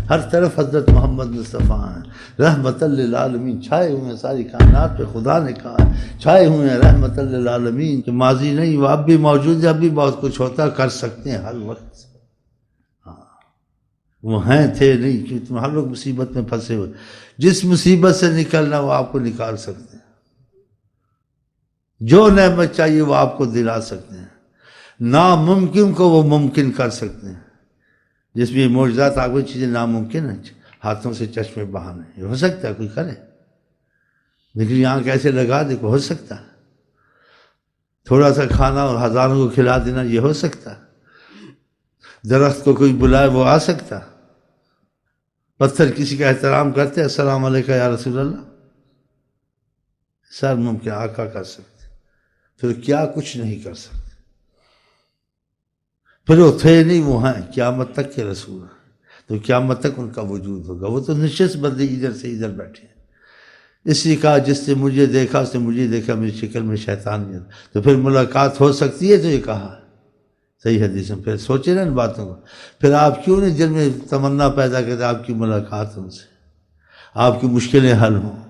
ہر طرف حضرت محمد مصطفیٰ ہیں، رحمت للعالمین، چھائے ہوئے ہیں ساری کائنات پہ۔ خدا نے کہا چھائے ہوئے ہیں رحمت للعالمین، کہ ماضی نہیں، وہ اب بھی موجود ہے، اب بھی بہت کچھ ہوتا کر سکتے ہیں ہر وقت۔ وہ ہیں تھے نہیں، کہ تم ہر لوگ مصیبت میں پھنسے ہوئے، جس مصیبت سے نکلنا وہ آپ کو نکال سکتے ہیں، جو نعمت چاہیے وہ آپ کو دلا سکتے ہیں، ناممکن کو وہ ممکن کر سکتے ہیں۔ جس میں معجزات آپ کو چیزیں ناممکن ہیں، ہاتھوں سے چشمے بہانے، یہ ہو سکتا ہے کوئی کرے، لیکن یہاں کیسے لگا دے کو ہو سکتا ہے، تھوڑا سا کھانا اور ہزاروں کو کھلا دینا یہ ہو سکتا ہے، درخت کو کوئی بلائے وہ آ سکتا ہے، پتھر کسی کا احترام کرتے السلام علیکم یا رسول اللہ، سر ممکن آقا کر سکتے، پھر کیا کچھ نہیں کر سکتے، پھر وہ تھے نہیں، وہ ہیں قیامت تک کے رسول ہیں، تو قیامت تک ان کا وجود ہوگا، وہ تو نشست بندے ادھر سے ادھر بیٹھے ہیں۔ اس لیے کہا جس نے مجھے دیکھا اس نے مجھے دیکھا، میری شکل میں شیطانیت، تو پھر ملاقات ہو سکتی ہے، تو یہ کہا صحیح حدیث میں، پھر سوچے نا ان باتوں کو، پھر آپ کیوں نہیں دل میں تمنا پیدا کرتے آپ کی ملاقات ان سے، آپ کی مشکلیں حل ہوں۔